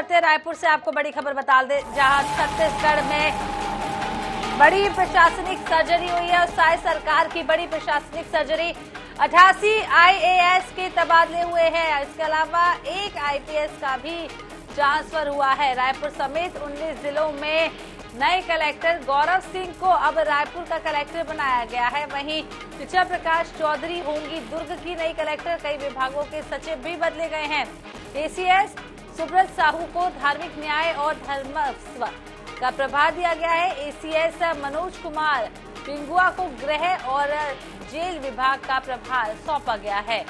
बढ़ते हैं रायपुर से, आपको बड़ी खबर बता दें, जहां छत्तीसगढ़ में बड़ी प्रशासनिक सर्जरी हुई है और साई सरकार की बड़ी प्रशासनिक सर्जरी। 88 आईएएस के तबादले हुए हैं। इसके अलावा एक आईपीएस का भी ट्रांसफर हुआ है। रायपुर समेत 19 जिलों में नए कलेक्टर गौरव सिंह को अब रायपुर का कलेक्टर बनाया गया है। वहीं ऋचा प्रकाश चौधरी होंगी दुर्ग की नई कलेक्टर। कई विभागों के सचिव भी बदले गए हैं। एसीएस सुब्रत साहू को धार्मिक न्याय और धर्मस्व का प्रभार दिया गया है। एसीएस मनोज कुमार पिंगुआ को गृह और जेल विभाग का प्रभार सौंपा गया है।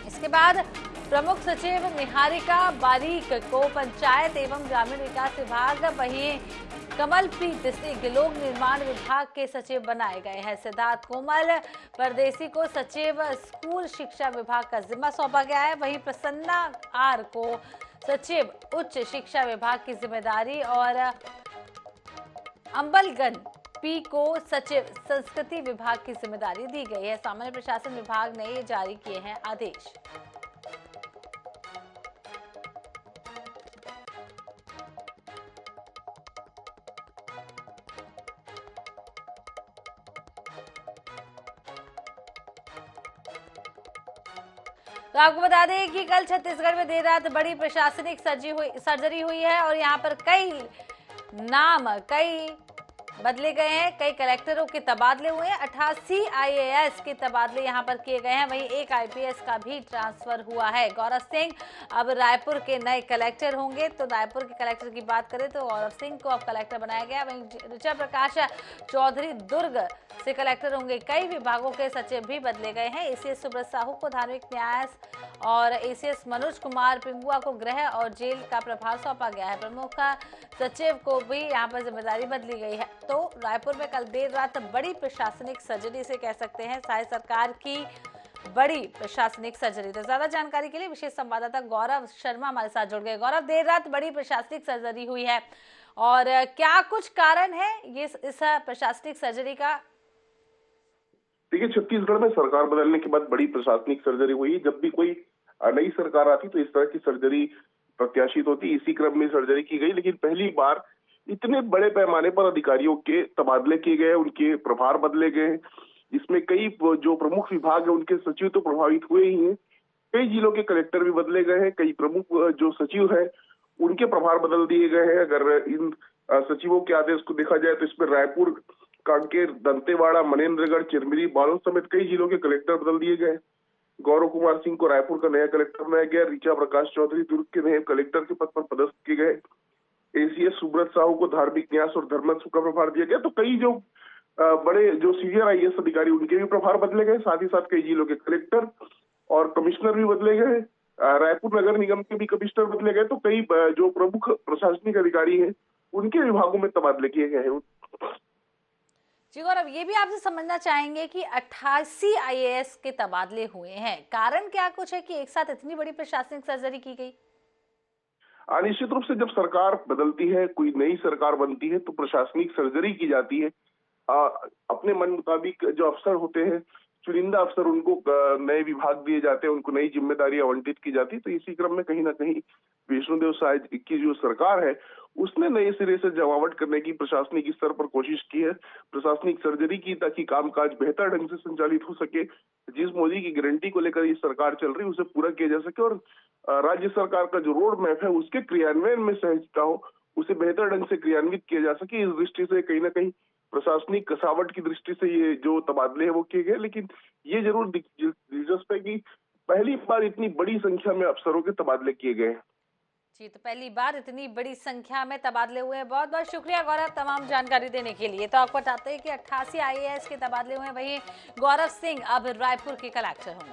इसके बाद प्रमुख सचिव निहारिका बारीक को पंचायत एवं ग्रामीण विकास विभाग, वहीं कमलप्रीत सिंह लोक निर्माण विभाग के सचिव बनाए गए हैं। सिद्धार्थ कोमल परदेसी को सचिव स्कूल शिक्षा विभाग का जिम्मा सौंपा गया है। वहीं प्रसन्ना आर को सचिव उच्च शिक्षा विभाग की जिम्मेदारी और अंबलगन पी को सचिव संस्कृति विभाग की जिम्मेदारी दी गई है। सामान्य प्रशासन विभाग ने ये जारी किए हैं आदेश। तो आपको बता दें कि कल छत्तीसगढ़ में देर रात बड़ी प्रशासनिक सर्जरी हुई है और यहां पर कई बदले गए हैं। कई कलेक्टरों के तबादले हुए हैं। 88 आईएएस के तबादले यहां पर किए गए हैं। वहीं एक आईपीएस का भी ट्रांसफर हुआ है। गौरव सिंह अब रायपुर के नए कलेक्टर होंगे। तो रायपुर के कलेक्टर की बात करें तो गौरव सिंह को अब कलेक्टर बनाया गया। वहीं ऋचा प्रकाश चौधरी दुर्ग से कलेक्टर होंगे। कई विभागों के सचिव भी बदले गए हैं। एसीएस सुब्रत साहू को धार्मिक न्याय और एसीएस मनोज कुमार पिंगुआ को गृह और जेल का प्रभार सौंपा गया है। प्रमुख सचिव को भी यहाँ पर जिम्मेदारी बदली गई है। तो रायपुर में कल देर रात बड़ी प्रशासनिक सर्जरी से कह सकते हैं साई सरकार की बड़ी प्रशासनिक सर्जरी। तो ज्यादा जानकारी के लिए विशेष संवाददाता गौरव शर्मा हमारे साथ जुड़ गए। गौरव, देर रात बड़ी प्रशासनिक सर्जरी हुई है और क्या कुछ कारण है ये इस प्रशासनिक सर्जरी का? देखिए, छत्तीसगढ़ में सरकार बदलने के बाद बड़ी प्रशासनिक सर्जरी हुई। जब भी कोई नई सरकार आती तो इस तरह की सर्जरी प्रत्याशित होती। इसी क्रम में सर्जरी की गई, लेकिन पहली बार इतने बड़े पैमाने पर अधिकारियों के तबादले किए गए, उनके प्रभार बदले गए। इसमें कई जो प्रमुख विभाग है उनके सचिव तो प्रभावित हुए ही हैं। कई जिलों के कलेक्टर भी बदले गए हैं। कई प्रमुख जो सचिव है उनके प्रभार बदल दिए गए हैं। अगर इन सचिवों के आदेश को देखा जाए तो इसमें रायपुर, कांकेर, दंतेवाड़ा, मनेन्द्रगढ़, चिरमिरी, बालोद समेत कई जिलों के कलेक्टर बदल दिए गए। गौरव कुमार सिंह को रायपुर का नया कलेक्टर बनाया गया। ऋचा प्रकाश चौधरी दुर्ग के नए कलेक्टर के पद पर पदस्थ किए गए। एसीएस सुब्रत साहू को धार्मिक न्याय और धर्मस्व का प्रभार दिया गया। तो कई जो बड़े जो सीनियर आईएएस अधिकारी उनके भी प्रभार बदले गए। साथ ही साथ कई जिलों के कलेक्टर और कमिश्नर भी बदले गए। रायपुर नगर निगम के भी कमिश्नर बदले गए। तो कई जो प्रमुख प्रशासनिक अधिकारी हैं उनके विभागों में तबादले किए गए हैं। जी गौरव, ये भी आपसे समझना चाहेंगे कि 88 आईएएस के तबादले हुए हैं, कारण क्या कुछ है कि एक साथ इतनी बड़ी प्रशासनिक सर्जरी की गई? निश्चित रूप से जब सरकार बदलती है, कोई नई सरकार बनती है तो प्रशासनिक सर्जरी की जाती है। अपने मन मुताबिक जो अफसर होते हैं, चुनिंदा अफसर, उनको नए विभाग दिए जाते हैं, उनको नई जिम्मेदारी आवंटित की जाती है। तो इसी क्रम में कहीं ना कहीं विष्णुदेव साय की जो सरकार है उसने नए सिरे से जमावट करने की प्रशासनिक स्तर पर कोशिश की है। प्रशासनिक सर्जरी की ताकि कामकाज बेहतर ढंग से संचालित हो सके। जिस मोदी की गारंटी को लेकर ये सरकार चल रही है उसे पूरा किया जा सके और राज्य सरकार का जो रोड मैप है उसके क्रियान्वयन में सहजता हो, उसे बेहतर ढंग से क्रियान्वित किया जा सके। इस दृष्टि से कहीं ना कहीं प्रशासनिक कसावट की दृष्टि से ये जो तबादले है वो किए गए। लेकिन ये जरूर दिलचस्प है कि पहली बार इतनी बड़ी संख्या में अफसरों के तबादले किए गए। जी, तो पहली बार इतनी बड़ी संख्या में तबादले हुए हैं। बहुत बहुत शुक्रिया गौरव तमाम जानकारी देने के लिए। तो आपको बताते हैं कि 88 आईएएस के तबादले हुए हैं। वहीं गौरव सिंह अब रायपुर के कलेक्टर होंगे।